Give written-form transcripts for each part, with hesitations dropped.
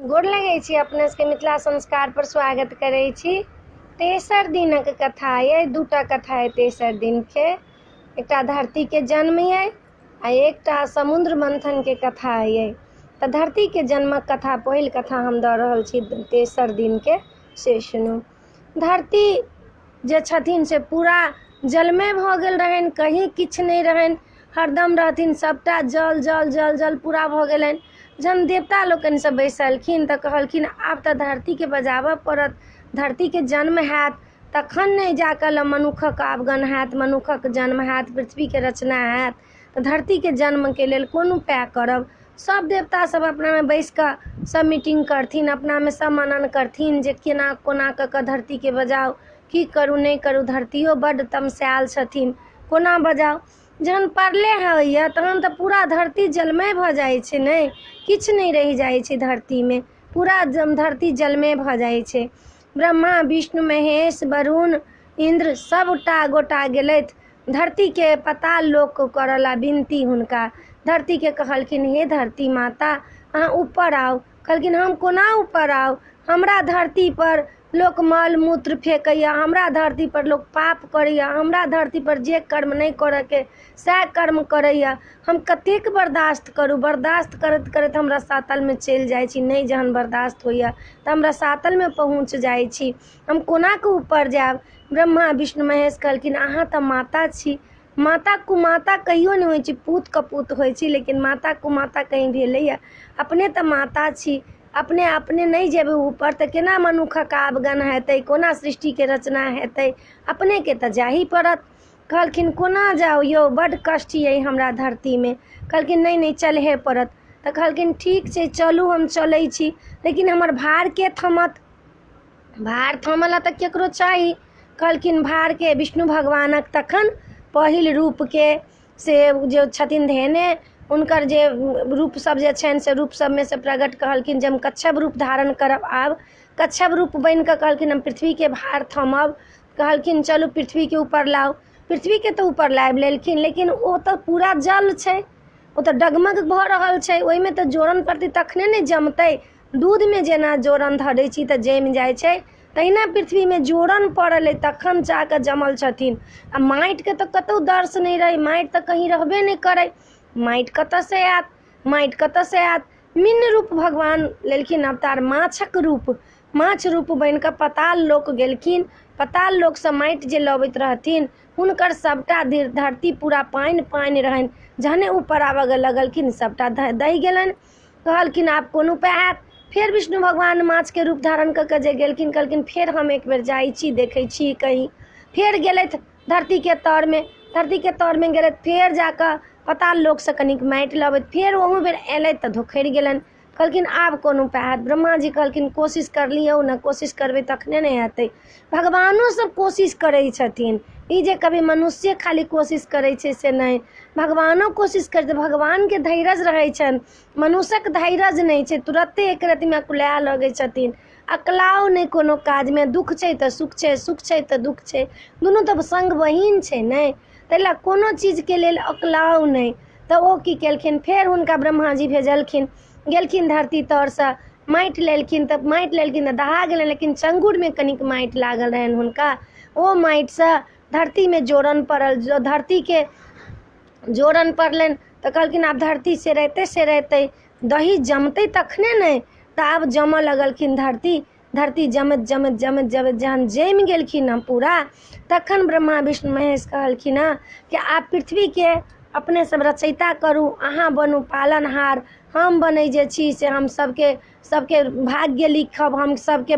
गोर लगै छी अपने सबके मिथिला संस्कार पर स्वागत करै छी। तेसर दिनक कथा ये, दूटा कथा है तेसर दिन के। एकटा धरती के जन्म ये आ एकटा समुद्र मंथन के कथा ये। तऽ धरती के जन्मक कथा पहिल कथा हम दऽ रहल छी तेसर दिन के, से सुनू। धरती जे छथिन से पूरा जलमय भऽ गेल रहनि, कहीं किछु नहि रहनि, हरदम रहथिन सबटा जल जल जल जल पूरा भऽ गेलनि। जहन देवता लोकनि सब बैसलखिन तऽ कहलखिन आब तऽ धरती के बजाबऽ पड़त, धरती के जन्म हैत तखन नहि जाकऽ मनुखक आगमन हैत, मनुखक जन्म हैत, पृथ्वी के रचना हैत। तऽ धरती के जन्म के लेल कोन उपाय करब। सब देवता सब अपना में बैस कऽ सब मीटिंग करथिन, अपना में सब मनन करथिन जे केना कोना कऽ धरती के बजाउ, की करू नहि करू। धरतियो बड्ड तमसायल छथिन, कोना बजाउ। जहन परले होइए तहन तऽ पूरा धरती जलमय भऽ जाइ छै, नहि किछु नहीं रहि जाइ छै धरती में, पूरा धरती जलमय भऽ जाइ छै। ब्रह्मा विष्णु महेश वरुण इंद्र सबटा गोटा गेलथि धरती के पताल लोक करला विनती हुनका। धरती के कहलखिन हे धरती माता अहाँ ऊपर आउ। कहलखिन हम कोना ऊपर आउ, हमरा धरती पर लोक मल मूत्र फेंकैया, हमरा धरती पर लोक पाप करैया, हमरा धरती पर जे कर्म नहीं करऽ के सएह कर्म करैया। हम कतेक बर्दाश्त करूँ, बर्दाश्त करैत करैत हमरा सातल में चलि जाइ छी, नहीं जहन बर्दाश्त होइया तऽ हमरा सातल में पहुँच जाइ छी, हम कोना के ऊपर जायब। ब्रह्मा विष्णु महेश कहलखिन अहाँ तऽ माता छी, माता कुमाता कहियो नहीं होइ छै, पूत कपूत होइ छै, लेकिन माता कुमाता कहीं भेलैया। अपने तऽ माता छी, अपने अपने नहीं जेबै ऊपर तऽ केना मनुखक आगमन हेतै, कोना सृष्टि के रचना हेतै, अपने के तऽ जाही पड़त। कहलखिन कोना जाओ यौ, बड्ड कष्ट ये हमरा धरती में। कहलखिन नहीं नहीं चलहे पड़त। तऽ कहलखिन ठीक छै चलू हम चलै छी, लेकिन हमर भार के थमत। भार थमला तऽ केकरो चाही। कहलखिन भार के विष्णु भगवानक तखन पहिल रूप के से जो छथिन धेने, उनकर जे रूप सब जे छनि से रूप सब में से प्रकट कहलखिन जे हम कच्छप रूप धारण करब। आब कच्छप रूप बनि कऽ कहलखिन हम पृथ्वी के भार थमब। कहलखिन चलू पृथ्वी के ऊपर लाउ। पृथ्वी के तऽ ऊपर लाबि लेलखिन, लेकिन ओ तऽ पूरा जल छै, ओ तऽ डगमग भऽ रहल छै, ओहिमे तऽ जोरन पड़तै तखने ने जमतै। दूध में जेना जोरन धरै छी तऽ जमि जाइ छै, तहिना पृथ्वी में जोरन पड़ल तखन जाकऽ जमल छथिन। आ माटि के तऽ कतौ दर्श नहीं रहे, माटि तऽ कहीं रहबे नहीं करे, माटि कतऽ से आयत, माटि कतऽ से आयत। मिन्न रूप भगवान लेलखिन अवतार, माछक रूप, माछ रूप बनि कऽ पताल लोक गेलखिन। पताल लोक से माटि जे लबैत रहथिन, हुनकर सबटा धरती पूरा पानि पानि रहनि। जहने ऊपर आबऽ लगलखिन सबटा दहि गेलनि। कहलखिन आब कोन उपाय हैत। फेर विष्णु भगवान माछ के रूप धारण कऽ के जे गेलखिन, कहलखिन फेर हम एक बेर जाइ छी, देखै छी कहीं। फेर गेलथि धरती के तर में, धरती के तर में गेलथि, फेर जाकऽ पताल लोक से कनिक माटि लबैत, फेर ओहू बेर एलथि तऽ धोखरि गेलनि। कहलखिन आब कोन उपाय हैत। ब्रह्मा जी कहलखिन कोशिश कर लियौ ने, कोशिश करबै तखने ने हेतै। भगवानो सब कोशिश करै छथिन, ई जे कभी मनुष्य खाली कोशिश करै छै से नहीं, भगवानो कोशिश करै छै। भगवान के धैर्य रहै छनि, मनुष्यक धैर्य नहीं छै, तुरत्ते एक रत्ती में कुलाए लगै छथिन। अकलाउ नहीं कोनो काज में, दुख छै तऽ सुख छै, सुख छै तऽ दुख छै, दुनू तऽ संग बहिन छै ने, ताहि लए कोनो चीज के लेल अकलाउ नहीं। तऽ ओ की केलखिन, फेर हुनका ब्रह्मा जी भेजलखिन, गेलखिन धरती तर से माटि लेलखिन तऽ माटि लेलखिन तऽ दहा गेलनि, लेकिन चंगुर में कनिक माटि लागल रहनि हुनका। ओ माटि से धरती में जोरन पड़ल, जो धरती के जोरन पड़लनि तऽ कहलखिन आब धरती से रहते दही जमतै तखने ने। तऽ आब जमऽ लगलखिन धरती, धरती जमत जमत जमत जमत जहन जमि गेलखिन हम पूरा, तखन ब्रह्मा विष्णु महेश कहलखिन कि आप पृथ्वी के अपने सब रचयिता करू, अहाँ बनू पालनहार, हम बनै जे छी से हम सबके भाग्य लिखब, हम सबके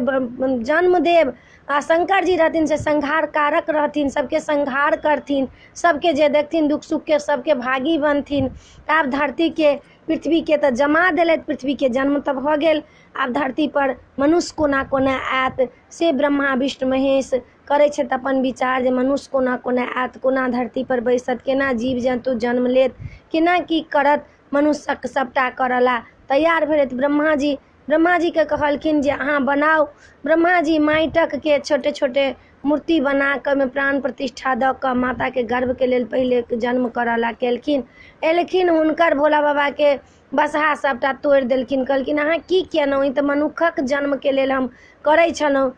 जन्म देब। आ शंकर जी रहथिन से संहार कारक रहथिन, सबके संहार करथिन, सबके जे देखथिन दुख सुख के सबके भागी बनथिन। आब धरती के पृथ्वी के तऽ जमा देलथि, पृथ्वी के जन्म तऽ भऽ गेल, आब धरती पर मनुष्य कोना कोना आयत से ब्रह्मा विष्णु महेश करै छथि अपन विचार जे मनुष्य कोना कोना आयत, कोना धरती पर बैसत, केना जीव जंतु जन्म लेत, केना की करत। मनुष्यक सबटा करऽ ला तैयार भेलथि। ब्रह्मा जी के कहलखिन जे अहाँ बनाउ। ब्रह्मा जी माटिक के छोटे छोटे मूर्ति बना कऽ में प्राण प्रतिष्ठा दऽ कऽ माता के गर्भ के लेल पहिले जन्म करऽ ला केलखिन। एलखिन हुनकर भोला बाबा के बसहा सबटा तोड़ि देलखिन, कहलखिन अहाँ की केलहुँ, ई तऽ मनुक्खक जन्मके लेल हम करै छलहुँ।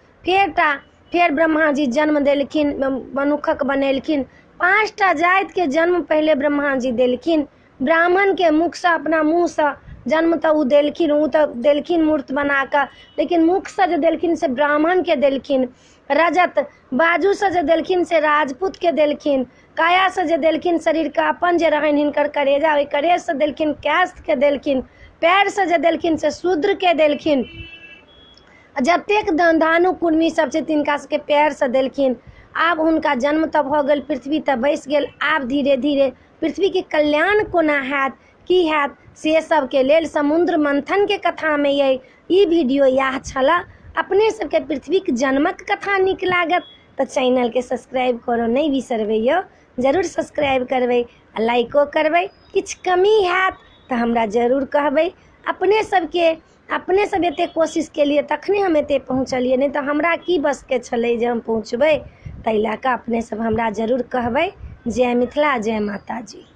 फेर ब्रह्मा जी जन्म देलखिन, मनुक्खक बनेलखिन। 5टा जातिके जन्म पहिले ब्रह्मा जी देलखिन। ब्राह्मणके मुखसँ, अपना मुँहसँ जन्म तऽ ओ देलखिन मूर्त बना कऽ, लेकिन मुखसँ जे देलखिन से ब्राह्मणके देलखिन। रजत बाजूसँ जे देलखिन से राजपूतके देलखिन। कायासँ जे देलखिन शरीरके अपन जे रहनि हिनकर करेजा, ओहि करेजसँ देलखिन कायस्थके देलखिन। पैरसँ जे देलखिन से शूद्रके देलखिन। जतेक धानु कुर्मी सब छै तिनका सबके पैरसँ देलखिन। आब हुनका जन्म तऽ भऽ गेल, पृथ्वी तऽ बसि गेल। आब धीरे धीरे पृथ्वीके कल्याण कोना हैत, की हैत, से सबके लेल समुद्र मंथनके कथामे ई वीडियो इएह छलै। अपने सबके पृथ्वीके जन्मक कथा नीक लागत तऽ चैनलके सब्सक्राइब करऽ नहि बिसरबै यौ। जरूर सब्सक्राइब करबै आ लाइको करबै। किछु कमी हैत तऽ हमरा जरूर कहबै। अपने सब एतेक कोशिश केलिए तखने हम एतेक पहुँचलिए, नहि तऽ हमरा की बसके छलै जे हम पहुँचबै। ताहि लऽ कऽ अपने सब हमरा जरूर कहबै। जय मिथिला, जय माता जी।